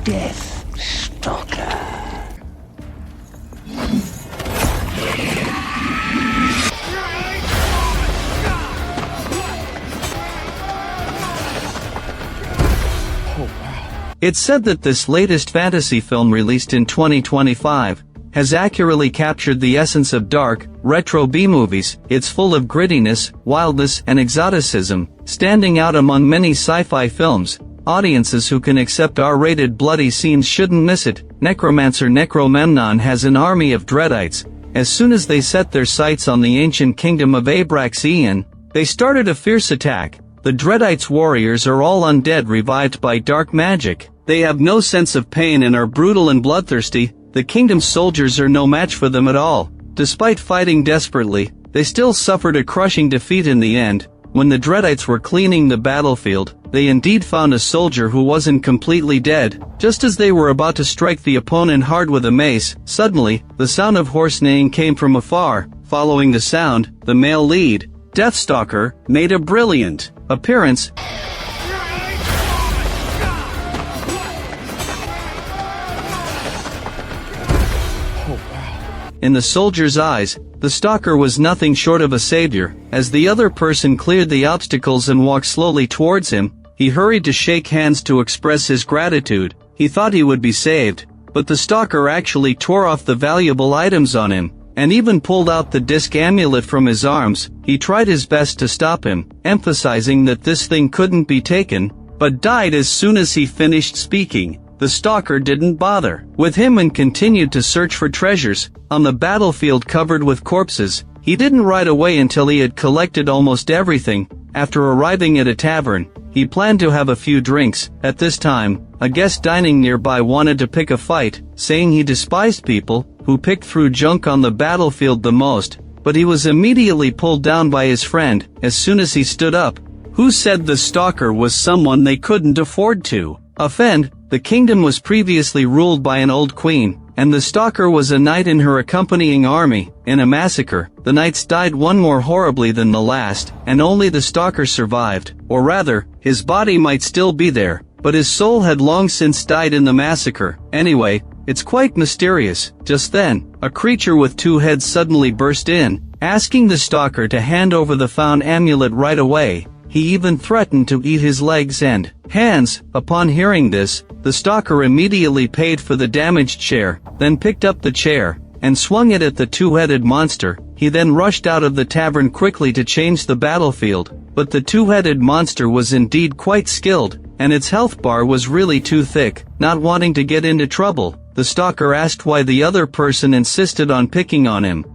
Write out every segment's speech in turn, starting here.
deathstalker. It's said that this latest fantasy film released in 2025 has accurately captured the essence of dark, retro B-movies. It's full of grittiness, wildness, and exoticism, standing out among many sci-fi films. Audiences who can accept R-rated bloody scenes shouldn't miss it. Necromancer Necromemnon has an army of Dreadites. As soon as they set their sights on the ancient kingdom of Abraxaeon, they started a fierce attack. The Dreadites' warriors are all undead revived by dark magic. They have no sense of pain and are brutal and bloodthirsty. The kingdom's soldiers are no match for them at all. Despite fighting desperately, they still suffered a crushing defeat in the end. When the Dreadites were cleaning the battlefield, they indeed found a soldier who wasn't completely dead. Just as they were about to strike the opponent hard with a mace, suddenly, the sound of horse neighing came from afar. Following the sound, the male lead, Deathstalker, made a brilliant appearance. In the soldier's eyes, the stalker was nothing short of a savior. As the other person cleared the obstacles and walked slowly towards him, he hurried to shake hands to express his gratitude. He thought he would be saved, but the stalker actually tore off the valuable items on him, and even pulled out the disc amulet from his arms. He tried his best to stop him, emphasizing that this thing couldn't be taken, but died as soon as he finished speaking. The stalker didn't bother with him and continued to search for treasures. On the battlefield covered with corpses, he didn't ride away until he had collected almost everything. After arriving at a tavern, he planned to have a few drinks. At this time, a guest dining nearby wanted to pick a fight, saying he despised people who picked through junk on the battlefield the most, but he was immediately pulled down by his friend as soon as he stood up, who said the stalker was someone they couldn't afford to offend. The kingdom was previously ruled by an old queen, and the stalker was a knight in her accompanying army. In a massacre, the knights died one more horribly than the last, and only the stalker survived. Or rather, his body might still be there, but his soul had long since died in the massacre. Anyway, it's quite mysterious. Just then, a creature with two heads suddenly burst in, asking the stalker to hand over the found amulet right away. He even threatened to eat his legs and hands. Upon hearing this, the stalker immediately paid for the damaged chair, then picked up the chair and swung it at the two-headed monster. He then rushed out of the tavern quickly to change the battlefield, but the two-headed monster was indeed quite skilled, and its health bar was really too thick. Not wanting to get into trouble, the stalker asked why the other person insisted on picking on him.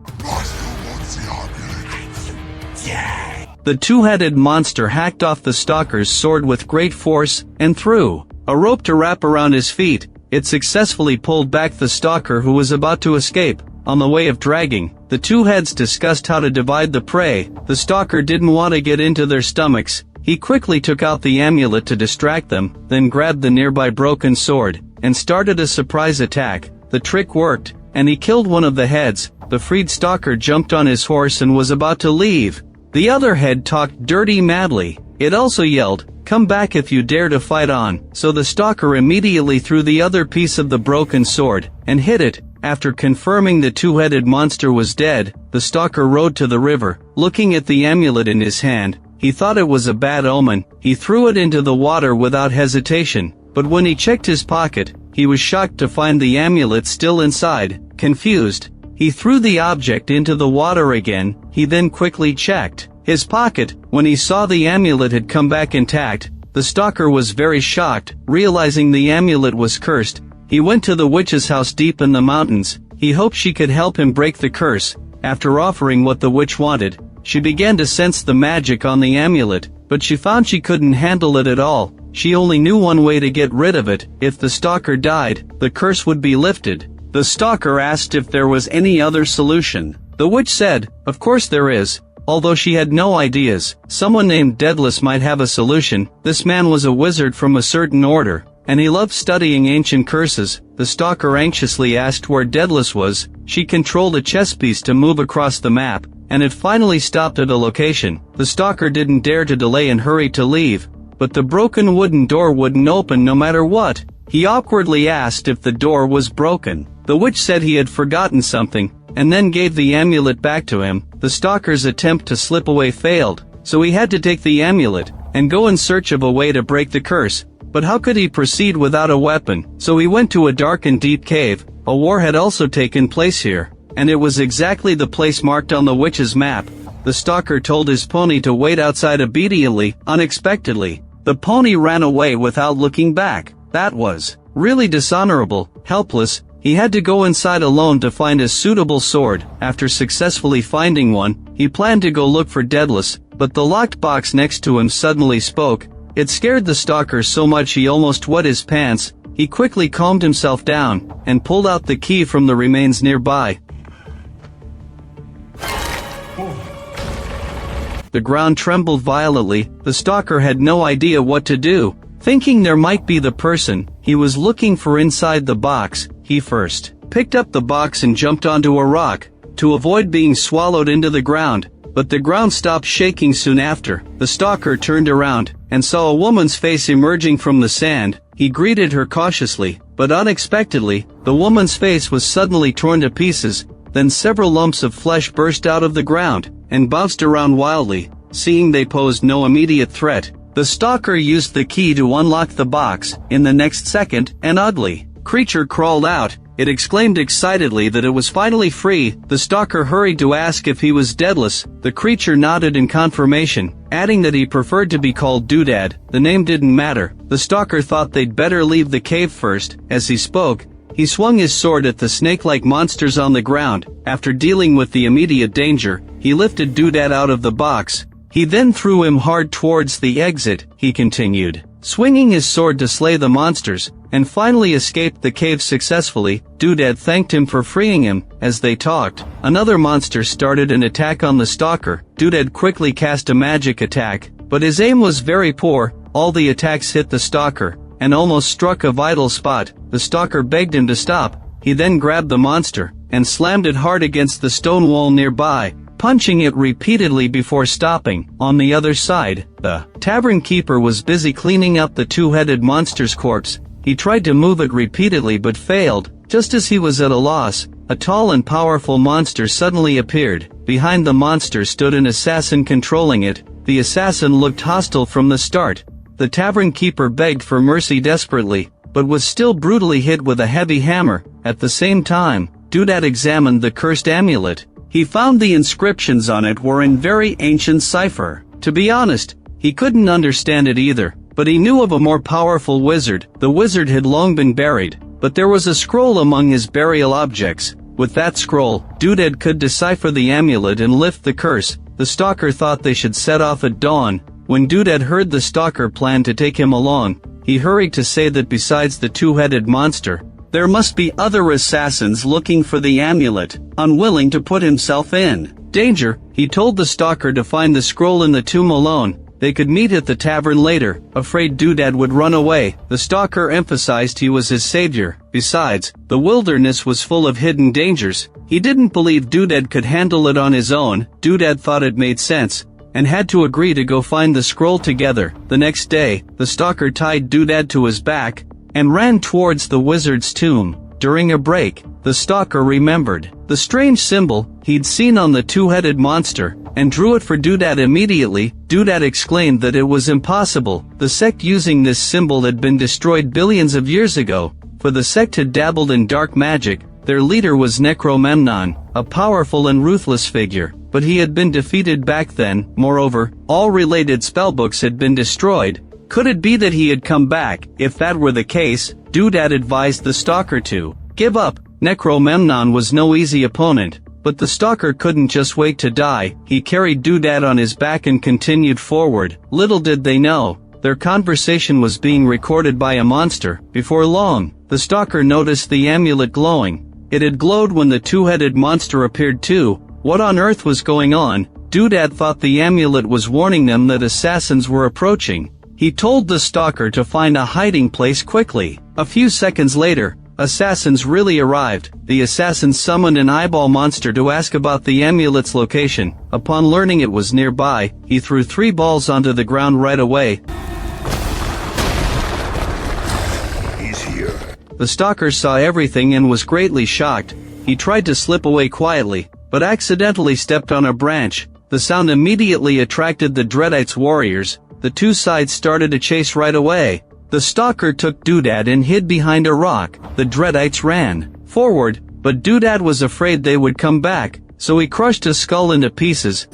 The two-headed monster hacked off the stalker's sword with great force, and threw a rope to wrap around his feet. It successfully pulled back the stalker who was about to escape. On the way of dragging, the two heads discussed how to divide the prey. The stalker didn't want to get into their stomachs. He quickly took out the amulet to distract them, then grabbed the nearby broken sword, and started a surprise attack. The trick worked, and he killed one of the heads. The freed stalker jumped on his horse and was about to leave. The other head talked dirty madly. It also yelled, "Come back if you dare to fight on." So the stalker immediately threw the other piece of the broken sword, and hit it. After confirming the two-headed monster was dead, the stalker rode to the river. Looking at the amulet in his hand, he thought it was a bad omen. He threw it into the water without hesitation, but when he checked his pocket, he was shocked to find the amulet still inside. Confused, he threw the object into the water again. He then quickly checked his pocket. When he saw the amulet had come back intact, the stalker was very shocked. Realizing the amulet was cursed, he went to the witch's house deep in the mountains. He hoped she could help him break the curse. After offering what the witch wanted, she began to sense the magic on the amulet, but she found she couldn't handle it at all. She only knew one way to get rid of it. If the stalker died, the curse would be lifted. The stalker asked if there was any other solution. The witch said, "Of course there is." Although she had no ideas, someone named Daedalus might have a solution. This man was a wizard from a certain order, and he loved studying ancient curses. The stalker anxiously asked where Daedalus was. She controlled a chess piece to move across the map, and it finally stopped at a location. The stalker didn't dare to delay and hurried to leave, but the broken wooden door wouldn't open no matter what. He awkwardly asked if the door was broken. The witch said he had forgotten something, and then gave the amulet back to him. The stalker's attempt to slip away failed, so he had to take the amulet and go in search of a way to break the curse. But how could he proceed without a weapon? So he went to a dark and deep cave. A war had also taken place here, and it was exactly the place marked on the witch's map. The stalker told his pony to wait outside obediently. Unexpectedly, the pony ran away without looking back. That was really dishonorable. Helpless, he had to go inside alone to find a suitable sword. After successfully finding one, he planned to go look for Daedalus, but the locked box next to him suddenly spoke. It scared the stalker so much he almost wet his pants. He quickly calmed himself down and pulled out the key from the remains nearby. The ground trembled violently. The stalker had no idea what to do. Thinking there might be the person he was looking for inside the box, he first picked up the box and jumped onto a rock to avoid being swallowed into the ground. But the ground stopped shaking soon after. The stalker turned around and saw a woman's face emerging from the sand. He greeted her cautiously, but unexpectedly, the woman's face was suddenly torn to pieces. Then several lumps of flesh burst out of the ground and bounced around wildly. Seeing they posed no immediate threat, the stalker used the key to unlock the box. In the next second, an ugly creature crawled out. It exclaimed excitedly that it was finally free. The stalker hurried to ask if he was Daedalus. The creature nodded in confirmation, adding that he preferred to be called Doodad. The name didn't matter. The stalker thought they'd better leave the cave first. As he spoke, he swung his sword at the snake-like monsters on the ground. After dealing with the immediate danger, he lifted Doodad out of the box. He then threw him hard towards the exit. He continued, swinging his sword to slay the monsters, and finally escaped the cave successfully. Doodad thanked him for freeing him. As they talked, another monster started an attack on the stalker. Doodad quickly cast a magic attack, but his aim was very poor. All the attacks hit the stalker, and almost struck a vital spot. The stalker begged him to stop. He then grabbed the monster, and slammed it hard against the stone wall nearby, punching it repeatedly before stopping. On the other side, the tavern keeper was busy cleaning up the two-headed monster's corpse. He tried to move it repeatedly but failed. Just as he was at a loss, a tall and powerful monster suddenly appeared. Behind the monster stood an assassin controlling it. The assassin looked hostile from the start. The tavern keeper begged for mercy desperately, but was still brutally hit with a heavy hammer. At the same time, Doodad examined the cursed amulet. He found the inscriptions on it were in very ancient cipher. To be honest, he couldn't understand it either, but he knew of a more powerful wizard. The wizard had long been buried, but there was a scroll among his burial objects. With that scroll, Doodad could decipher the amulet and lift the curse. The stalker thought they should set off at dawn. When Doodad heard the stalker planned to take him along, he hurried to say that besides the two-headed monster, there must be other assassins looking for the amulet. Unwilling to put himself in danger, he told the stalker to find the scroll in the tomb alone. They could meet at the tavern later. Afraid Doodad would run away, the stalker emphasized he was his savior. Besides, the wilderness was full of hidden dangers. He didn't believe Doodad could handle it on his own. Doodad thought it made sense, and had to agree to go find the scroll together. The next day, the stalker tied Doodad to his back, and ran towards the wizard's tomb. During a break, the stalker remembered the strange symbol he'd seen on the two-headed monster, and drew it for Doodad immediately. Doodad exclaimed that it was impossible. The sect using this symbol had been destroyed billions of years ago, for the sect had dabbled in dark magic. Their leader was Necromemnon, a powerful and ruthless figure, but he had been defeated back then. Moreover, all related spellbooks had been destroyed. Could it be that he had come back? If that were the case, Doodad advised the stalker to give up. Necromemnon was no easy opponent, but the stalker couldn't just wait to die. He carried Doodad on his back and continued forward. Little did they know, their conversation was being recorded by a monster. Before long, the stalker noticed the amulet glowing. It had glowed when the two-headed monster appeared too. What on earth was going on? Doodad thought the amulet was warning them that assassins were approaching. He told the stalker to find a hiding place quickly. A few seconds later, assassins really arrived. The assassins summoned an eyeball monster to ask about the amulet's location. Upon learning it was nearby, he threw 3 balls onto the ground right away. He's here. The stalker saw everything and was greatly shocked. He tried to slip away quietly, but accidentally stepped on a branch. The sound immediately attracted the Dreadites warriors. The two sides started a chase right away. The stalker took Doodad and hid behind a rock. The Dreadites ran forward, but Doodad was afraid they would come back, so he crushed his skull into pieces.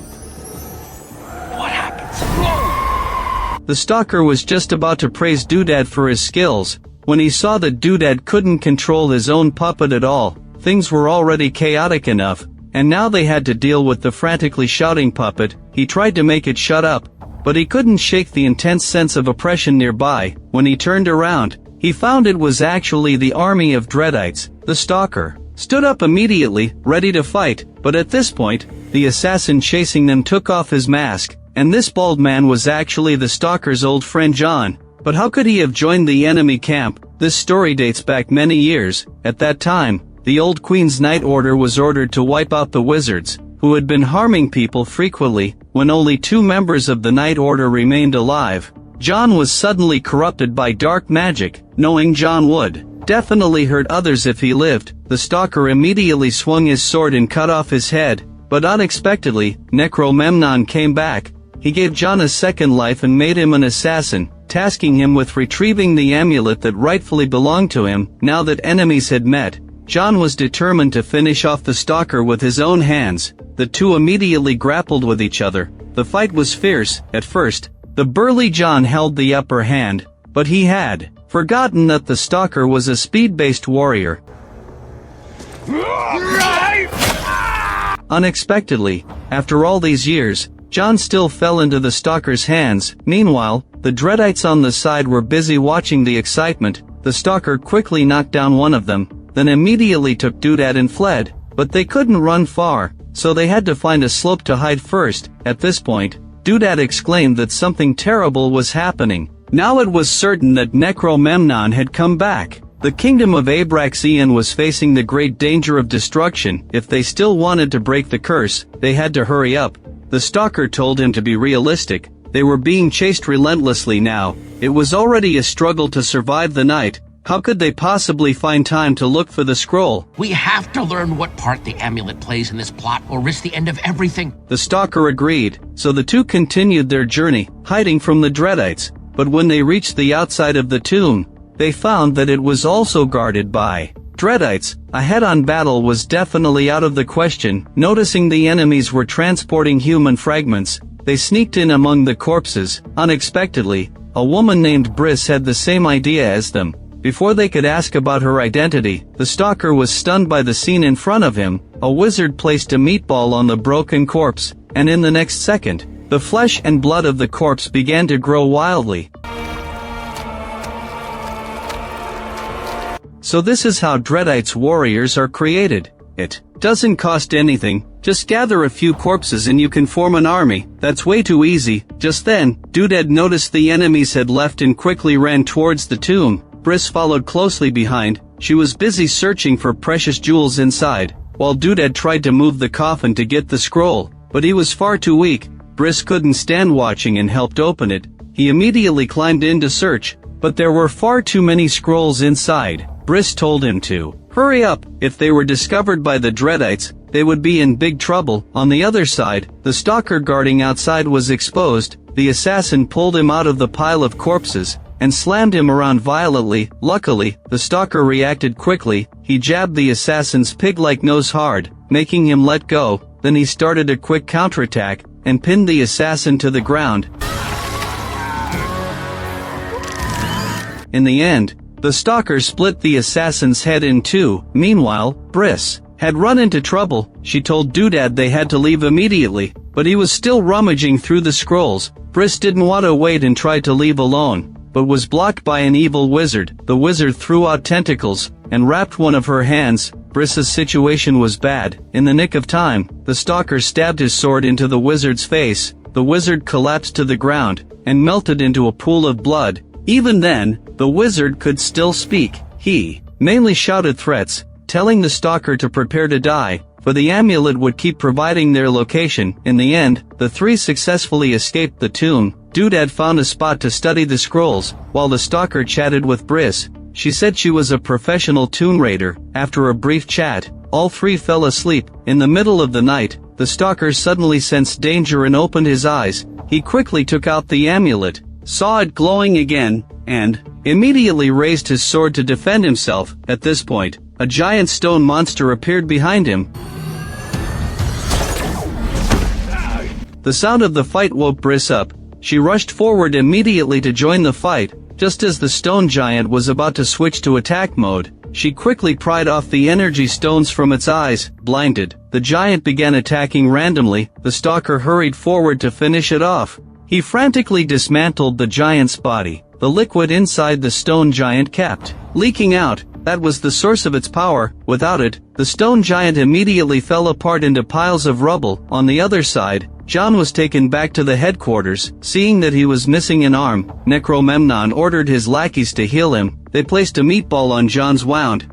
What happens? The stalker was just about to praise Doodad for his skills. When he saw that Doodad couldn't control his own puppet at all, things were already chaotic enough, and now they had to deal with the frantically shouting puppet. He tried to make it shut up, but he couldn't shake the intense sense of oppression nearby. When he turned around, he found it was actually the army of Dreadites. The stalker stood up immediately, ready to fight, but at this point, the assassin chasing them took off his mask, and this bald man was actually the stalker's old friend John. But how could he have joined the enemy camp? This story dates back many years. At that time, the old Queen's Night Order was ordered to wipe out the wizards, who had been harming people frequently. When only 2 members of the Night Order remained alive, John was suddenly corrupted by dark magic. Knowing John would definitely hurt others if he lived, the stalker immediately swung his sword and cut off his head. But unexpectedly, Necromemnon came back. He gave John a second life and made him an assassin, tasking him with retrieving the amulet that rightfully belonged to him. Now that enemies had met, John was determined to finish off the stalker with his own hands. The two immediately grappled with each other. The fight was fierce. At first, the burly John held the upper hand, but he had forgotten that the stalker was a speed-based warrior. Unexpectedly, after all these years, John still fell into the stalker's hands. Meanwhile, the Dreadites on the side were busy watching the excitement. The stalker quickly knocked down one of them, then immediately took Doodad and fled. But they couldn't run far, so they had to find a slope to hide first. At this point, Doodad exclaimed that something terrible was happening. Now it was certain that Necromemnon had come back. The kingdom of Abraxian was facing the great danger of destruction. If they still wanted to break the curse, they had to hurry up. The stalker told him to be realistic. They were being chased relentlessly now. It was already a struggle to survive the night. How could they possibly find time to look for the scroll? We have to learn what part the amulet plays in this plot or risk the end of everything. The stalker agreed, so the two continued their journey, hiding from the Dreadites. But when they reached the outside of the tomb, they found that it was also guarded by Dreadites. A head-on battle was definitely out of the question. Noticing the enemies were transporting human fragments, they sneaked in among the corpses. Unexpectedly, a woman named Briss had the same idea as them. Before they could ask about her identity, the stalker was stunned by the scene in front of him. A wizard placed a meatball on the broken corpse, and in the next second, the flesh and blood of the corpse began to grow wildly. So this is how Dreadites warriors are created. It doesn't cost anything. Just gather a few corpses and you can form an army. That's way too easy. Just then, Doodad noticed the enemies had left and quickly ran towards the tomb. Briss followed closely behind. She was busy searching for precious jewels inside, while Doodad tried to move the coffin to get the scroll, but he was far too weak. Briss couldn't stand watching and helped open it. He immediately climbed in to search, but there were far too many scrolls inside. Briss told him to hurry up. If they were discovered by the Dreadites, they would be in big trouble. On the other side, the stalker guarding outside was exposed. The assassin pulled him out of the pile of corpses and slammed him around violently. Luckily, the stalker reacted quickly. He jabbed the assassin's pig-like nose hard, making him let go. Then he started a quick counterattack and pinned the assassin to the ground. In the end, the stalker split the assassin's head in two. Meanwhile, Briss had run into trouble. She told Doodad they had to leave immediately, but he was still rummaging through the scrolls. Briss didn't want to wait and tried to leave alone, but was blocked by an evil wizard. The wizard threw out tentacles and wrapped one of her hands. Briss's situation was bad. In the nick of time, the stalker stabbed his sword into the wizard's face. The wizard collapsed to the ground and melted into a pool of blood. Even then, the wizard could still speak. He mainly shouted threats, telling the stalker to prepare to die, for the amulet would keep providing their location. In the end, the three successfully escaped the tomb. Doodad found a spot to study the scrolls, while the stalker chatted with Briss. She said she was a professional tomb raider. After a brief chat, all three fell asleep. In the middle of the night, the stalker suddenly sensed danger and opened his eyes. He quickly took out the amulet, saw it glowing again, and immediately raised his sword to defend himself. At this point, a giant stone monster appeared behind him. The sound of the fight woke Briss up. She rushed forward immediately to join the fight. Just as the stone giant was about to switch to attack mode, she quickly pried off the energy stones from its eyes. Blinded, the giant began attacking randomly. The stalker hurried forward to finish it off. He frantically dismantled the giant's body. The liquid inside the stone giant kept leaking out. That was the source of its power. Without it, the stone giant immediately fell apart into piles of rubble. On the other side, John was taken back to the headquarters. Seeing that he was missing an arm, Necromemnon ordered his lackeys to heal him. They placed a meatball on John's wound.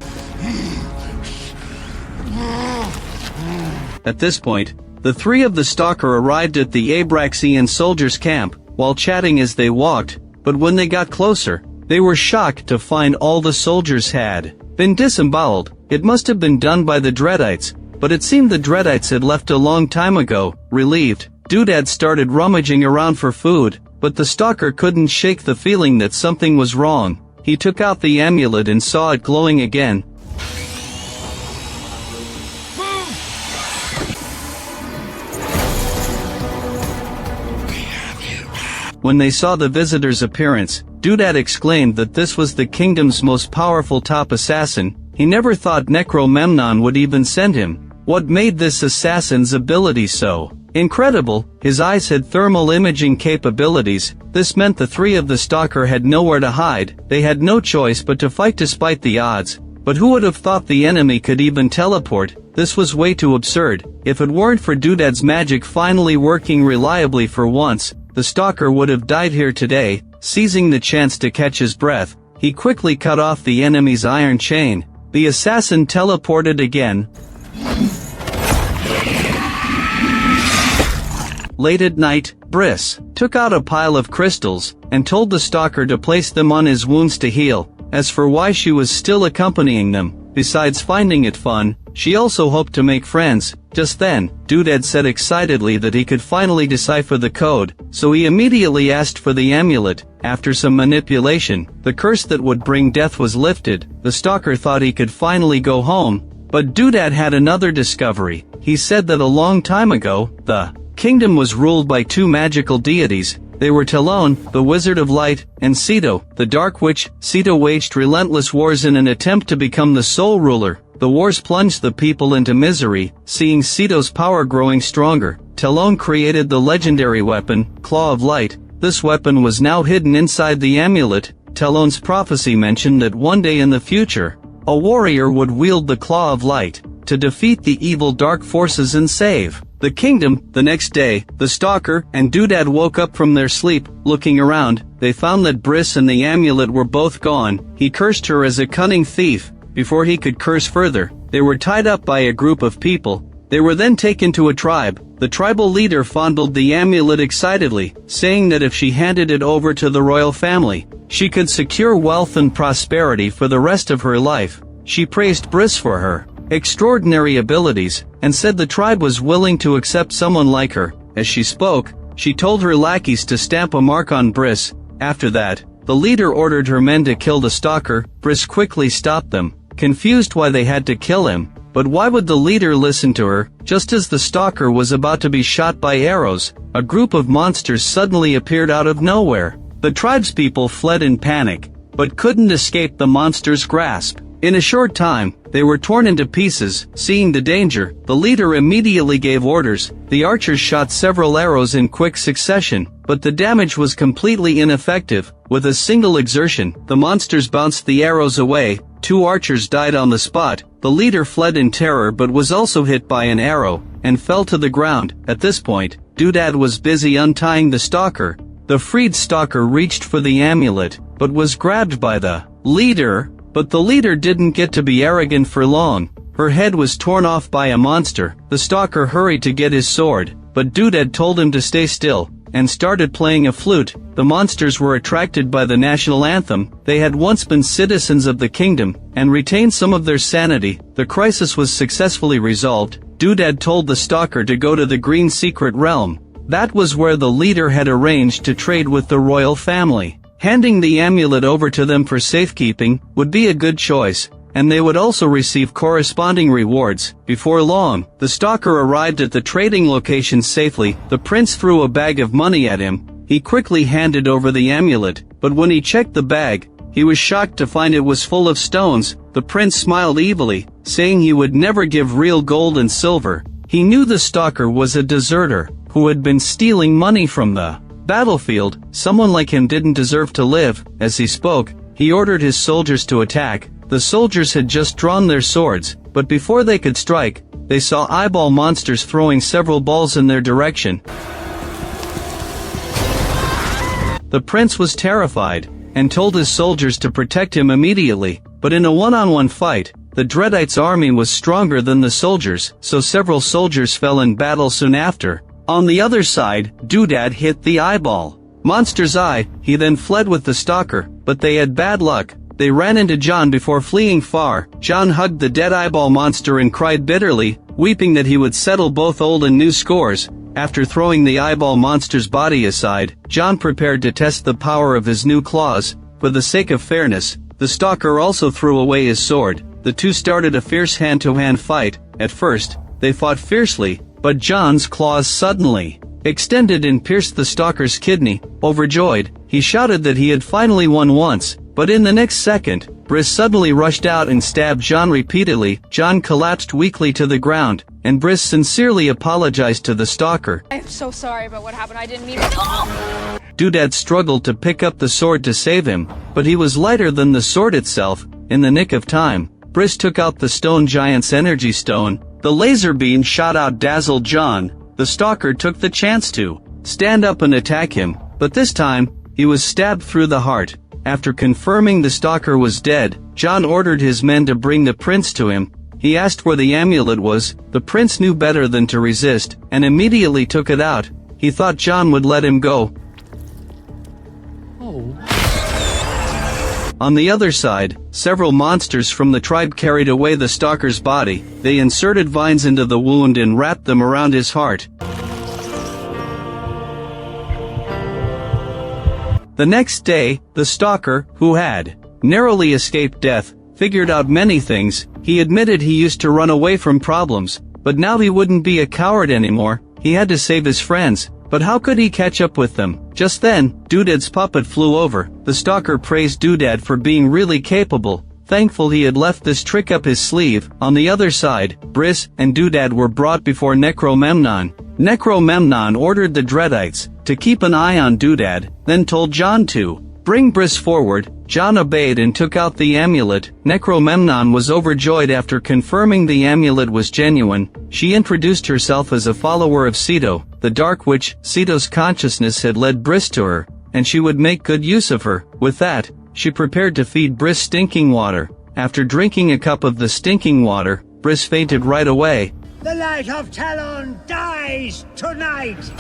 At this point, the three of the stalker arrived at the Abraxian soldiers' camp, while chatting as they walked, but when they got closer, they were shocked to find all the soldiers had been disemboweled. It must have been done by the Dreadites, but it seemed the Dreadites had left a long time ago. Relieved, Doodad started rummaging around for food, but the stalker couldn't shake the feeling that something was wrong. He took out the amulet and saw it glowing again. When they saw the visitor's appearance, Doodad exclaimed that this was the kingdom's most powerful top assassin. He never thought Necromemnon would even send him. What made this assassin's ability so incredible? His eyes had thermal imaging capabilities. This meant the three of the stalker had nowhere to hide. They had no choice but to fight despite the odds. But who would have thought the enemy could even teleport? This was way too absurd. If it weren't for Doodad's magic finally working reliably for once, the stalker would have died here today. Seizing the chance to catch his breath, he quickly cut off the enemy's iron chain. The assassin teleported again. Late at night, Briss took out a pile of crystals and told the stalker to place them on his wounds to heal. As for why she was still accompanying them, besides finding it fun, she also hoped to make friends. Just then, Doodad said excitedly that he could finally decipher the code, so he immediately asked for the amulet. After some manipulation, the curse that would bring death was lifted. The stalker thought he could finally go home, but Doodad had another discovery. He said that a long time ago, the kingdom was ruled by two magical deities. They were Talon, the Wizard of Light, and Ceto, the Dark Witch. Ceto waged relentless wars in an attempt to become the sole ruler. The wars plunged the people into misery. Seeing Ceto's power growing stronger, Talon created the legendary weapon, Claw of Light. This weapon was now hidden inside the amulet. Talon's prophecy mentioned that one day in the future, a warrior would wield the Claw of Light to defeat the evil dark forces and save the kingdom. The next day, the stalker and Doodad woke up from their sleep. Looking around, they found that Briss and the amulet were both gone. He cursed her as a cunning thief. Before he could curse further, they were tied up by a group of people. They were then taken to a tribe. The tribal leader fondled the amulet excitedly, saying that if she handed it over to the royal family, she could secure wealth and prosperity for the rest of her life. She praised Briss for her extraordinary abilities, and said the tribe was willing to accept someone like her. As she spoke, she told her lackeys to stamp a mark on Briss. After that, the leader ordered her men to kill the stalker. Briss quickly stopped them, confused why they had to kill him. But why would the leader listen to her? Just as the stalker was about to be shot by arrows, a group of monsters suddenly appeared out of nowhere. The tribespeople fled in panic, but couldn't escape the monster's grasp. In a short time, they were torn into pieces. Seeing the danger, the leader immediately gave orders. The archers shot several arrows in quick succession, but the damage was completely ineffective. With a single exertion, the monsters bounced the arrows away. 2 archers died on the spot. The leader fled in terror but was also hit by an arrow, and fell to the ground. At this point, Doodad was busy untying the stalker. The freed stalker reached for the amulet, but was grabbed by the leader. But the leader didn't get to be arrogant for long. Her head was torn off by a monster. The stalker hurried to get his sword, but Doodad told him to stay still. and started playing a flute. The monsters were attracted by the national anthem. They had once been citizens of the kingdom, and retained some of their sanity. The crisis was successfully resolved. Doodad told the stalker to go to the Green Secret Realm. That was where the leader had arranged to trade with the royal family. Handing the amulet over to them for safekeeping would be a good choice, and they would also receive corresponding rewards. Before long, the stalker arrived at the trading location safely. The prince threw a bag of money at him. He quickly handed over the amulet, but when he checked the bag, he was shocked to find it was full of stones. The prince smiled evilly, saying he would never give real gold and silver. He knew the stalker was a deserter who had been stealing money from the battlefield. Someone like him didn't deserve to live. As he spoke, he ordered his soldiers to attack. The soldiers had just drawn their swords, but before they could strike, they saw eyeball monsters throwing several balls in their direction. The prince was terrified, and told his soldiers to protect him immediately, but in a one-on-one fight, the Dreadites' army was stronger than the soldiers, so several soldiers fell in battle soon after. On the other side, Doodad hit the eyeball monster's eye. He then fled with the stalker, but they had bad luck. They ran into John before fleeing far. John hugged the dead eyeball monster and cried bitterly, weeping that he would settle both old and new scores. After throwing the eyeball monster's body aside, John prepared to test the power of his new claws. For the sake of fairness, the stalker also threw away his sword. The two started a fierce hand-to-hand fight. At first, they fought fiercely, but John's claws suddenly extended and pierced the stalker's kidney. Overjoyed, he shouted that he had finally won once. But in the next second, Briss suddenly rushed out and stabbed John repeatedly. John collapsed weakly to the ground, and Briss sincerely apologized to the stalker. I'm so sorry about what happened. I didn't mean Doodad struggled to pick up the sword to save him, but he was lighter than the sword itself. In the nick of time, Briss took out the stone giant's energy stone. The laser beam shot out dazzled John. The stalker took the chance to stand up and attack him, but this time, he was stabbed through the heart. After confirming the stalker was dead, John ordered his men to bring the prince to him. He asked where the amulet was. The prince knew better than to resist, and immediately took it out. He thought John would let him go. On the other side, several monsters from the tribe carried away the stalker's body. They inserted vines into the wound and wrapped them around his heart. The next day, the stalker, who had narrowly escaped death, figured out many things. He admitted he used to run away from problems, but now he wouldn't be a coward anymore. He had to save his friends, but how could he catch up with them? Just then, Doodad's puppet flew over. The stalker praised Doodad for being really capable, thankful he had left this trick up his sleeve. On the other side, Briss and Doodad were brought before Necromemnon. Necromemnon ordered the Dreadites to keep an eye on Doodad, then told John to bring Briss forward. John obeyed and took out the amulet. Necromemnon was overjoyed after confirming the amulet was genuine. She introduced herself as a follower of Ceto, the Dark Witch. Ceto's consciousness had led Briss to her, and she would make good use of her. With that, she prepared to feed Briss stinking water. After drinking a cup of the stinking water, Briss fainted right away. The light of Talon dies tonight!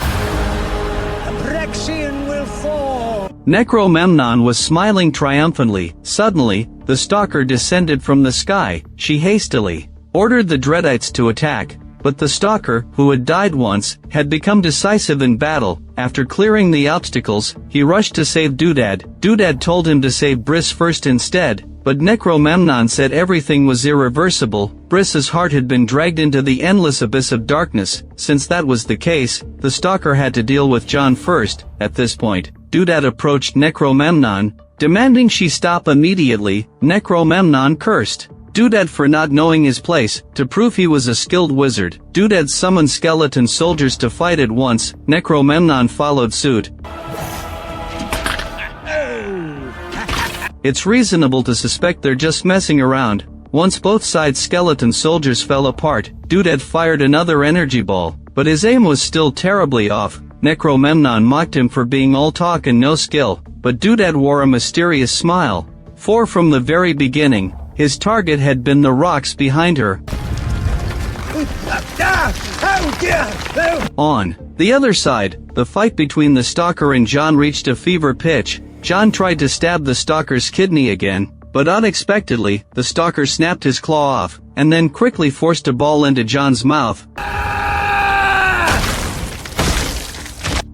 Brexian will fall! Necromemnon was smiling triumphantly. Suddenly, the stalker descended from the sky. She hastily ordered the Dreadites to attack, but the stalker, who had died once, had become decisive in battle. After clearing the obstacles, he rushed to save Doodad. Doodad told him to save Briss first instead, but Necromemnon said everything was irreversible. Briss's heart had been dragged into the endless abyss of darkness. Since that was the case, the stalker had to deal with John first. At this point, Doodad approached Necromemnon, demanding she stop immediately. Necromemnon cursed Doodad for not knowing his place. To prove he was a skilled wizard, Doodad summoned skeleton soldiers to fight at once. Necromemnon followed suit. It's reasonable to suspect they're just messing around. Once both sides' skeleton soldiers fell apart, Doodad fired another energy ball, but his aim was still terribly off. Necromemnon mocked him for being all talk and no skill, but Doodad wore a mysterious smile. For from the very beginning, his target had been the rocks behind her. On, The other side, the fight between the stalker and John reached a fever pitch. John tried to stab the stalker's kidney again, but unexpectedly, the stalker snapped his claw off, and then quickly forced a ball into John's mouth.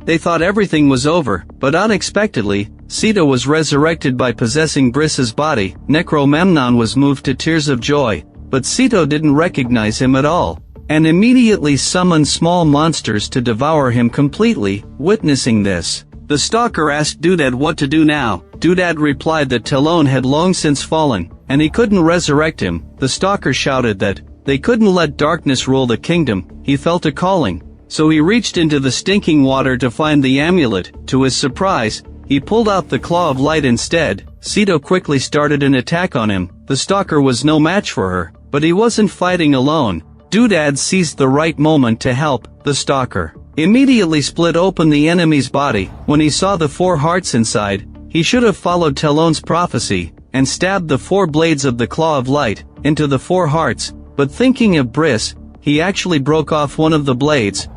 They thought everything was over, but unexpectedly, Sita was resurrected by possessing Briss's body. Necromemnon was moved to tears of joy, but Sito didn't recognize him at all, and immediately summoned small monsters to devour him completely. Witnessing this, the stalker asked Doodad what to do now. Doodad replied that Talon had long since fallen, and he couldn't resurrect him. The stalker shouted that they couldn't let darkness rule the kingdom. He felt a calling, so he reached into the stinking water to find the amulet. To his surprise, he pulled out the Claw of Light instead. Sito quickly started an attack on him. The stalker was no match for her, but he wasn't fighting alone. Doodad seized the right moment to help. The stalker immediately split open the enemy's body. When he saw the 4 hearts inside, he should have followed Talon's prophecy, and stabbed the 4 blades of the Claw of Light into the 4 hearts, but thinking of Briss, he actually broke off one of the blades.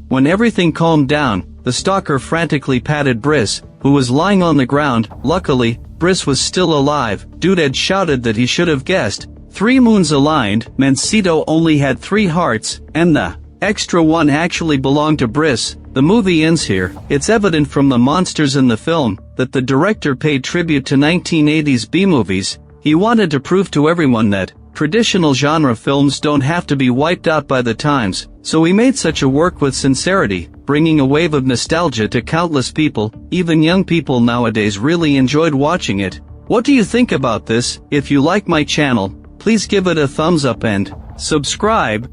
When everything calmed down, the stalker frantically patted Briss, who was lying on the ground. Luckily, Briss was still alive. Doodad shouted that he should have guessed. 3 moons aligned meant Sito only had 3 hearts, and the extra one actually belonged to Briss. The movie ends here. It's evident from the monsters in the film that the director paid tribute to 1980s B-movies. He wanted to prove to everyone that traditional genre films don't have to be wiped out by the times, so he made such a work with sincerity, bringing a wave of nostalgia to countless people. Even young people nowadays really enjoyed watching it. What do you think about this? If you like my channel, please give it a thumbs up and subscribe.